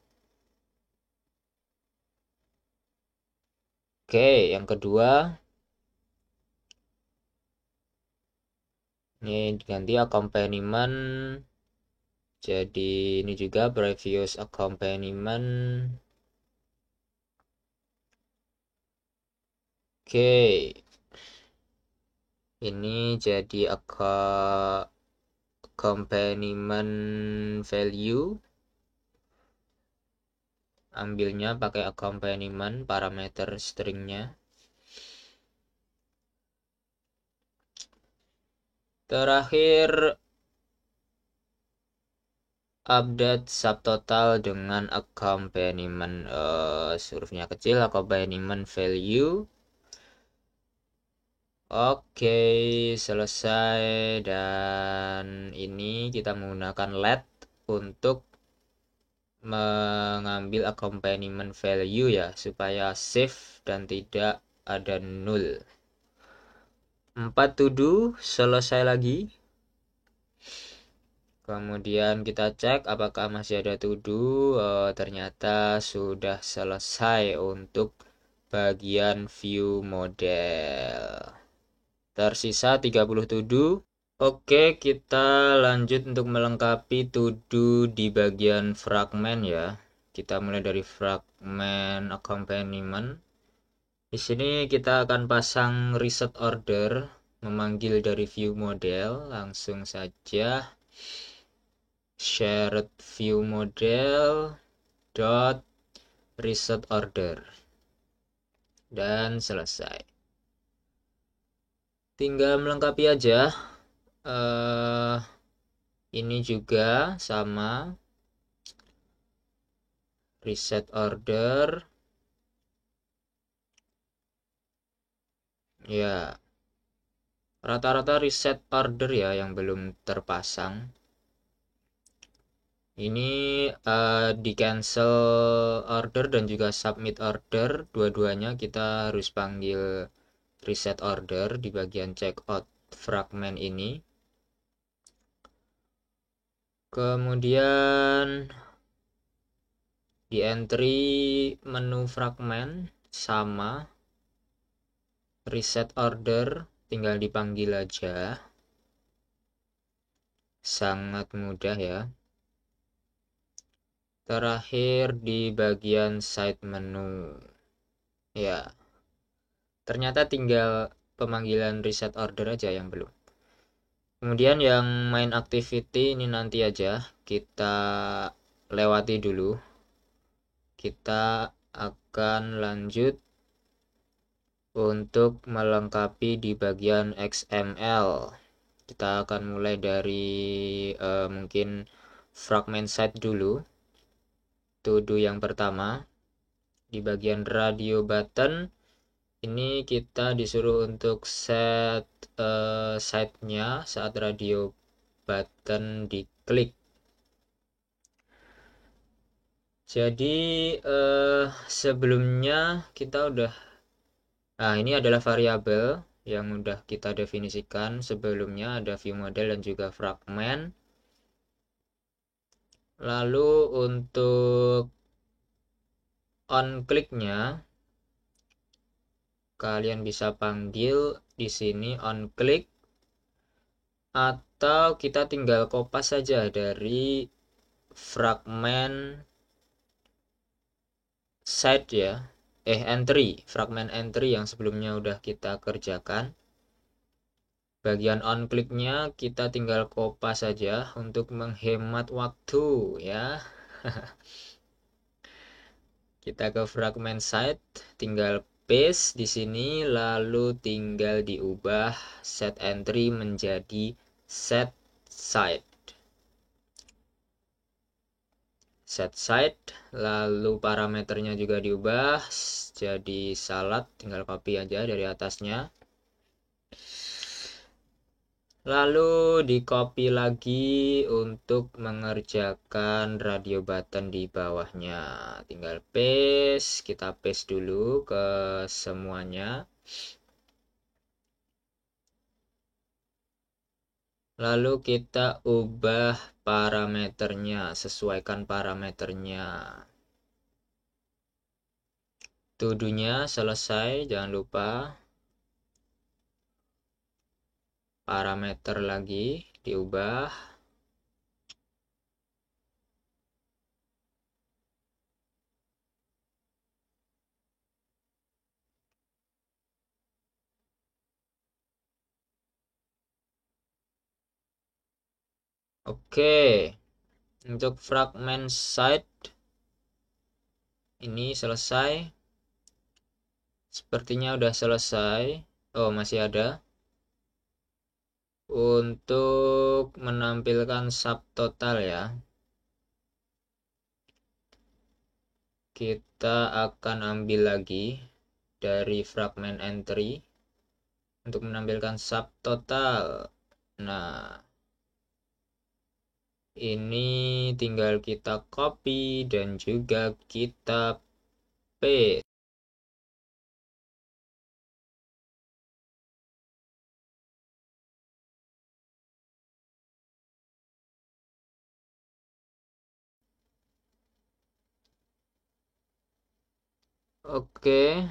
Oke, yang kedua, ini ganti accompaniment. Jadi ini juga previous accompaniment. Oke. Ini jadi accompaniment value. Ambilnya pakai accompaniment parameter stringnya. Terakhir, update subtotal dengan accompaniment hurufnya kecil, accompaniment value. Oke, selesai. Dan ini kita menggunakan let untuk mengambil accompaniment value ya, supaya safe dan tidak ada null. 4 to do selesai lagi. Kemudian kita cek apakah masih ada to do. Ternyata sudah selesai untuk bagian view model. Tersisa 30 to do. Oke, kita lanjut untuk melengkapi to do di bagian fragment ya. Kita mulai dari fragment accompaniment. Di sini kita akan pasang reset order, memanggil dari view model. Langsung saja shared view model dot reset order, dan selesai. Tinggal melengkapi aja. Ini juga sama, reset order ya, rata-rata reset order ya yang belum terpasang. Ini di cancel order dan juga submit order, dua-duanya kita harus panggil reset order di bagian checkout fragment ini. Kemudian di entry menu fragment sama, reset order tinggal dipanggil aja, sangat mudah ya. Terakhir di bagian side menu ya, ternyata tinggal pemanggilan reset order aja yang belum. Kemudian yang main activity ini nanti aja kita lewati dulu. Kita akan lanjut untuk melengkapi di bagian XML. Kita akan mulai dari mungkin fragment side dulu. To do yang pertama di bagian radio button ini kita disuruh untuk set side-nya saat radio button diklik. Jadi sebelumnya kita udah, ini adalah variabel yang udah kita definisikan sebelumnya, ada view model dan juga fragment. Lalu untuk on click-nya kalian bisa panggil di sini on click, atau kita tinggal kopas saja dari fragment side ya, fragment entry yang sebelumnya udah kita kerjakan. Bagian on click-nya kita tinggal kopas saja untuk menghemat waktu ya. Kita ke fragment side, tinggal paste di sini, lalu tinggal diubah set entry menjadi set side. Set side, lalu parameternya juga diubah jadi salad, tinggal copy aja dari atasnya. Lalu di copy lagi untuk mengerjakan radio button di bawahnya. Tinggal paste, kita paste dulu ke semuanya. Lalu kita ubah parameternya, sesuaikan parameternya. To-do-nya selesai, jangan lupa. Parameter lagi diubah. Oke, untuk fragment side ini selesai. Sepertinya udah selesai. Oh, masih ada. Untuk menampilkan subtotal ya, kita akan ambil lagi dari fragment entry untuk menampilkan subtotal. Nah, ini tinggal kita copy dan juga kita paste. Oke,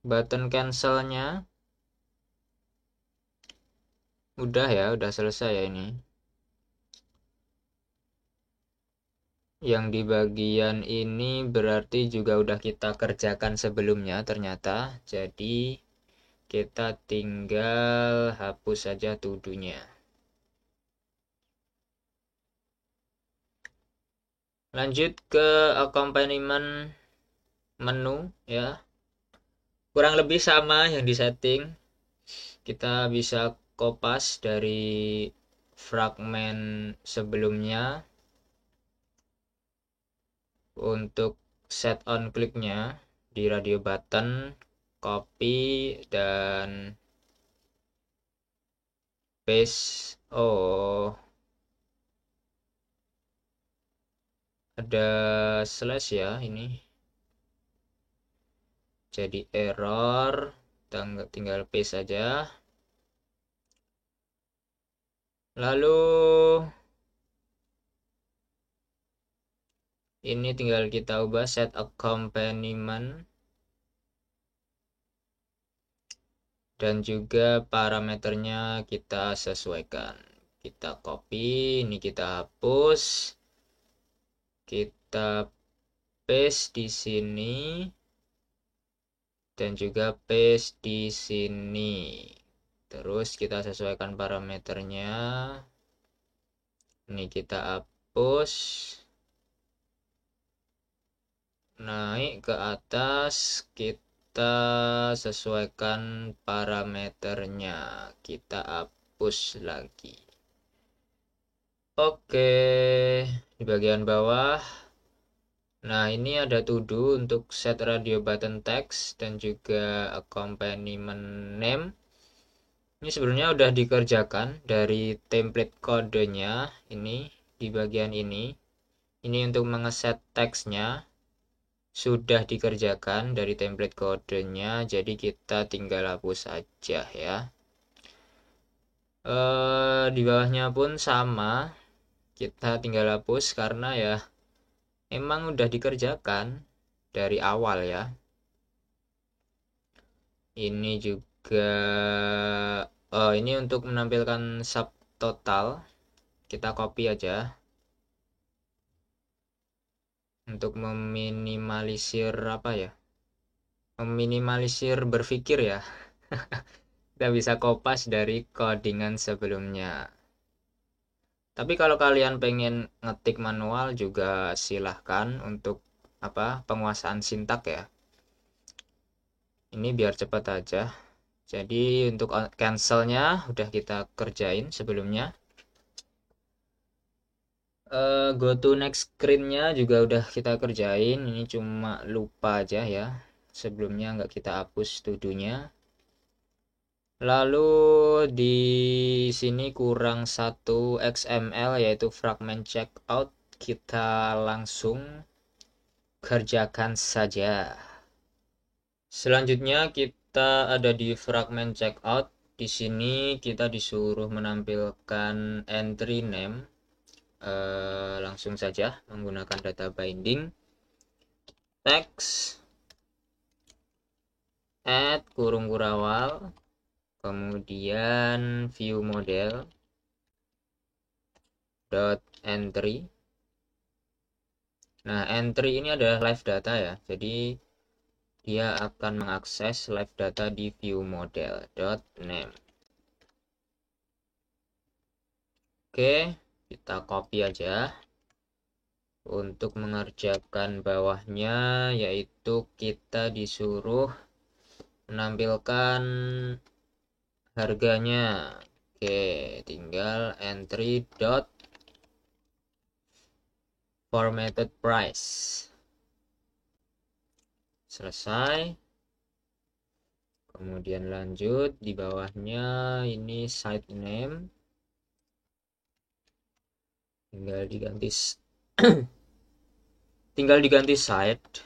button cancelnya udah ya, udah selesai ya ini. Yang di bagian ini berarti juga udah kita kerjakan sebelumnya ternyata. Jadi kita tinggal hapus saja to-do-nya. Lanjut ke accompaniment menu ya. Kurang lebih sama yang di setting. Kita bisa kopas dari fragmen sebelumnya. Untuk set on kliknya di radio button, copy dan paste. Oh, ada slash ya ini. Jadi error, tinggal paste saja. Lalu ini tinggal kita ubah set accompaniment dan juga parameternya kita sesuaikan. Kita copy, ini kita hapus. Kita paste di sini dan juga paste di sini. Terus kita sesuaikan parameternya. Ini kita hapus. Naik ke atas, kita sesuaikan parameternya. Kita hapus lagi. Oke, di bagian bawah. Nah, ini ada to do untuk set radio button text dan juga accompaniment name. Ini sebenarnya udah dikerjakan dari template kodenya ini di bagian ini. Ini untuk mengeset teksnya sudah dikerjakan dari template kodenya, jadi kita tinggal hapus aja ya. Di bawahnya pun sama, kita tinggal hapus karena ya emang udah dikerjakan dari awal ya. Ini juga ini untuk menampilkan subtotal kita copy aja untuk meminimalisir apa ya? Meminimalisir berpikir ya. Kita bisa kopas dari codingan sebelumnya. Tapi kalau kalian pengen ngetik manual juga silahkan untuk penguasaan sintak ya. Ini biar cepat aja. Jadi untuk cancelnya udah kita kerjain sebelumnya. Go to next screen-nya juga udah kita kerjain. Ini cuma lupa aja ya. Sebelumnya nggak kita hapus to-do-nya. Lalu di sini kurang satu XML yaitu fragment checkout. Kita langsung kerjakan saja. Selanjutnya kita ada di fragment checkout. Di sini kita disuruh menampilkan entry name. Langsung saja menggunakan data binding. Text add kurung kurawal, kemudian view model dot entry. Nah, entry ini adalah live data ya, jadi dia akan mengakses live data di view model dot name. Oke, kita copy aja untuk mengerjakan bawahnya, yaitu kita disuruh menampilkan harganya. Oke, tinggal entry dot formatted price. Selesai. Kemudian lanjut di bawahnya ini site name. Tinggal diganti tinggal diganti site.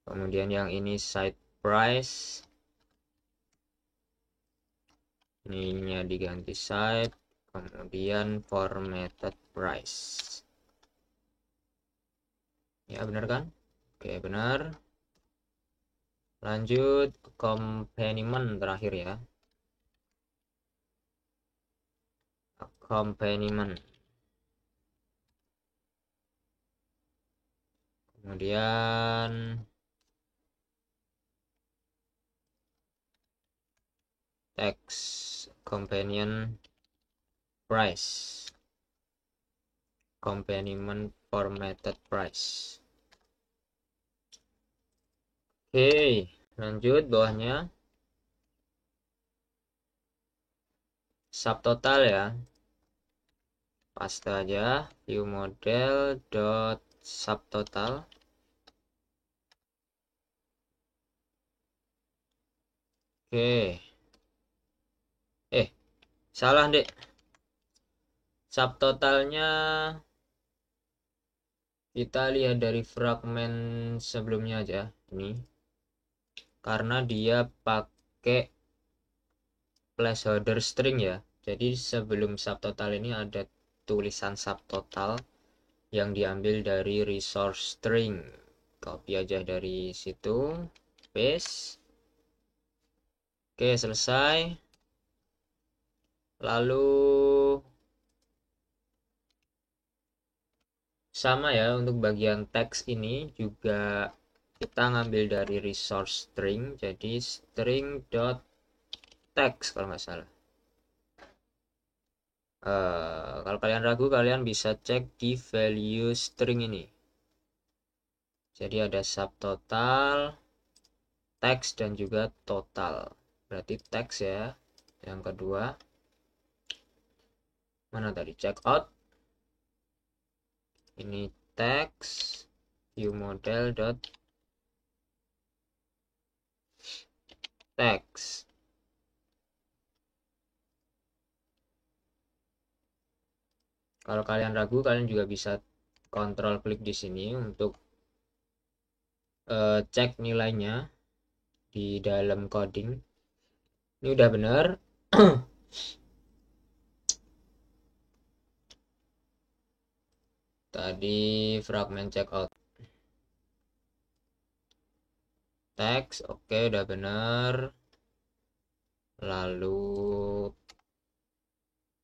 Kemudian yang ini site price. Ininya diganti site, kemudian formatted price. Ya, benar kan? Oke, benar. Lanjut accompaniment terakhir ya. Accompaniment. Kemudian text companion price. Accompaniment formatted price. Oke, lanjut bawahnya. Subtotal ya. Paste aja view model dot subtotal. Oke. Salah dek. Subtotalnya kita lihat dari fragmen sebelumnya aja ini. Karena dia pakai placeholder string ya. Jadi sebelum subtotal ini ada tulisan subtotal yang diambil dari resource string. Copy aja dari situ, paste. Oke, selesai. Lalu sama ya untuk bagian teks ini juga kita ngambil dari resource string, jadi string dot text kalau nggak salah. Kalau kalian ragu, kalian bisa cek di value string ini. Jadi ada subtotal, text dan juga total. Berarti text ya. Yang kedua, mana tadi? Checkout. Ini text view model dot text. Kalau kalian ragu, kalian juga bisa kontrol klik di sini untuk cek nilainya di dalam coding. Ini udah benar. Tadi fragment checkout text, oke, udah benar. Lalu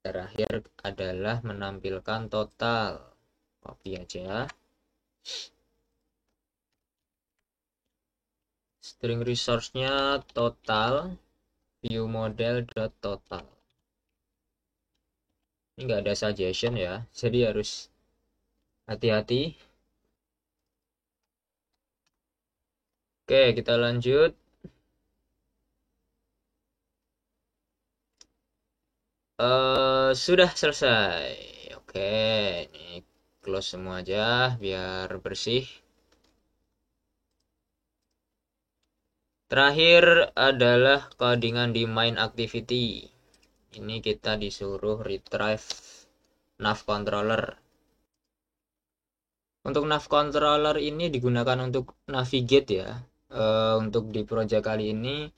terakhir adalah menampilkan total. Copy aja. String resource-nya total view model dot total. Ini nggak ada suggestion ya, jadi harus hati-hati. Oke, kita lanjut. Sudah selesai. Oke, ini close semua aja biar bersih. Terakhir adalah codingan di main activity. Ini kita disuruh retrieve nav controller. Untuk nav controller ini digunakan untuk navigate ya. Untuk di project kali ini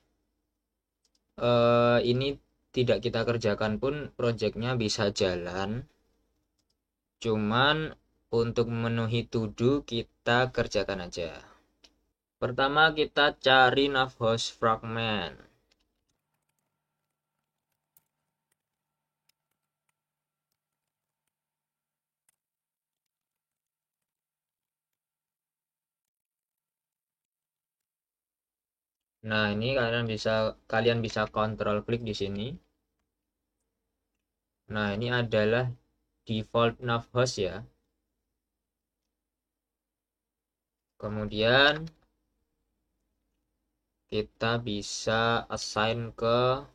tidak kita kerjakan pun projectnya bisa jalan. Cuman untuk memenuhi to do kita kerjakan aja. Pertama kita cari nav host fragment. Nah, ini kalian bisa kontrol klik di sini. Nah, ini adalah default nav host ya. Kemudian kita bisa assign ke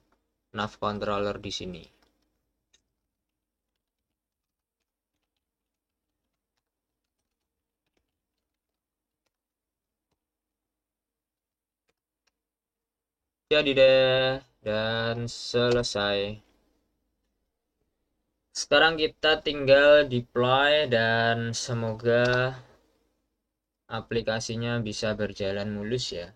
nav controller di sini. Jadi deh, dan selesai. Sekarang kita tinggal deploy dan semoga aplikasinya bisa berjalan mulus ya.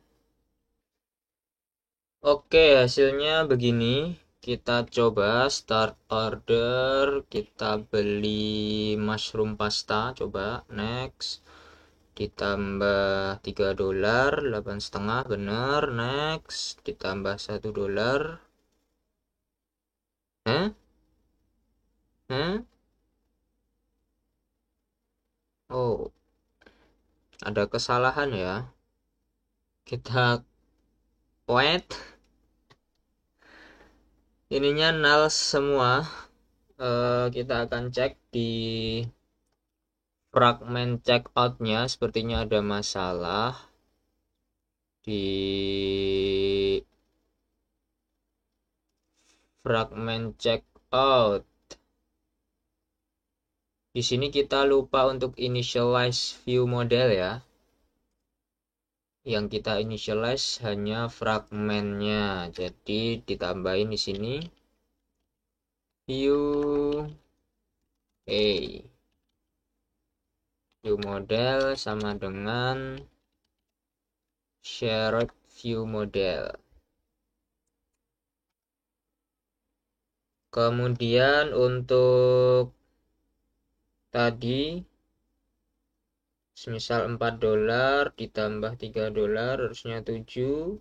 Oke, hasilnya begini. Kita coba start order, kita beli mushroom pasta, coba next. Ditambah $3, 8,5, bener, next. Ditambah $1. Hah? Hah? Oh, ada kesalahan ya. Kita wait. Ininya null semua. kita akan cek di fragmen checkout-nya, sepertinya ada masalah di fragmen checkout. Di sini kita lupa untuk initialize view model ya. Yang kita initialize hanya fragmennya. Jadi ditambahin di sini view view model sama dengan shared view model. Kemudian untuk tadi semisal $4 ditambah $3 harusnya 7,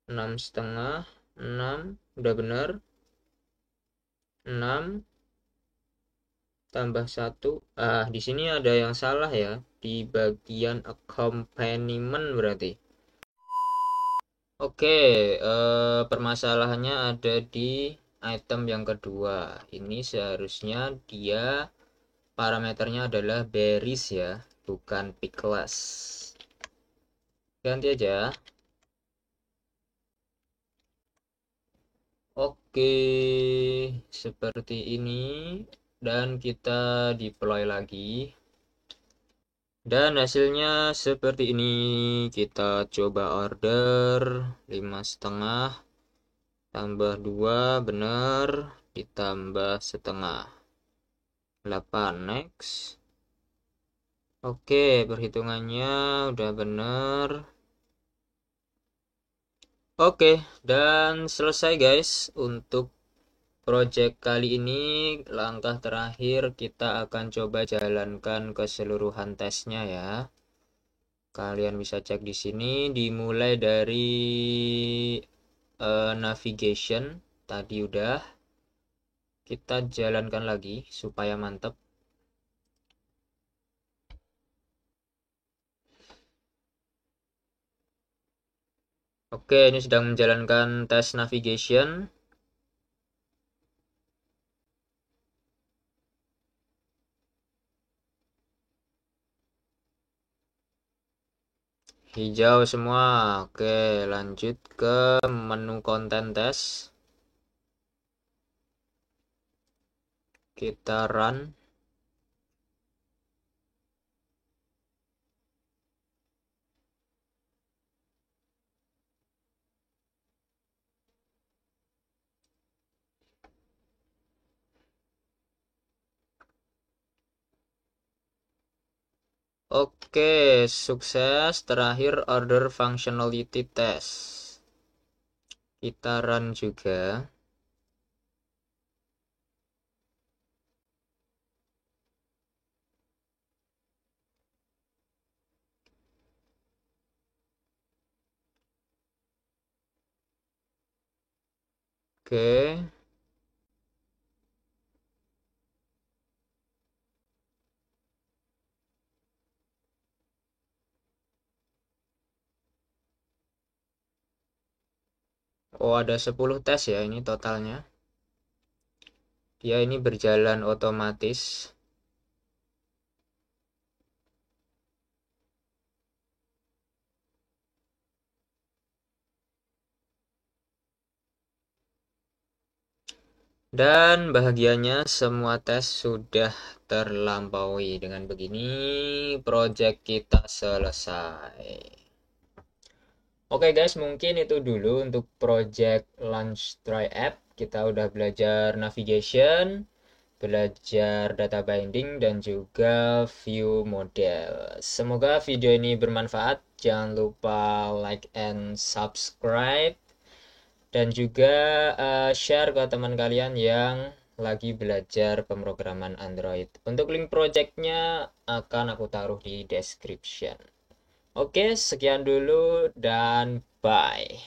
6,5, 6 udah bener, 6 tambah 1. Di sini ada yang salah ya, di bagian accompaniment berarti. Oke, permasalahannya ada di item yang kedua. Ini seharusnya dia parameternya adalah berries ya, bukan pickles. Ganti aja. Oke, seperti ini. Dan kita deploy lagi. Dan hasilnya seperti ini. Kita coba order 5,5 tambah 2 benar, ditambah setengah 8, next. Oke, perhitungannya udah benar. Oke, dan selesai guys untuk project kali ini. Langkah terakhir kita akan coba jalankan keseluruhan tesnya ya. Kalian bisa cek di sini, dimulai dari navigation tadi udah. Kita jalankan lagi supaya mantap. Oke, ini sedang menjalankan tes navigation. Hijau semua. Oke, lanjut ke menu konten tes. Kita run. Oke, sukses. Terakhir order functionality test. Kita run juga. Oke. Oh, ada 10 tes ya ini totalnya. Dia ini berjalan otomatis. Dan bahagianya semua tes sudah terlampaui. Dengan begini project kita selesai. Oke guys, mungkin itu dulu untuk project Launch Try App. Kita udah belajar navigation, belajar data binding, dan juga view model. Semoga video ini bermanfaat. Jangan lupa like and subscribe. Dan juga share ke teman kalian yang lagi belajar pemrograman Android. Untuk link projectnya akan aku taruh di description. Oke, sekian dulu dan bye.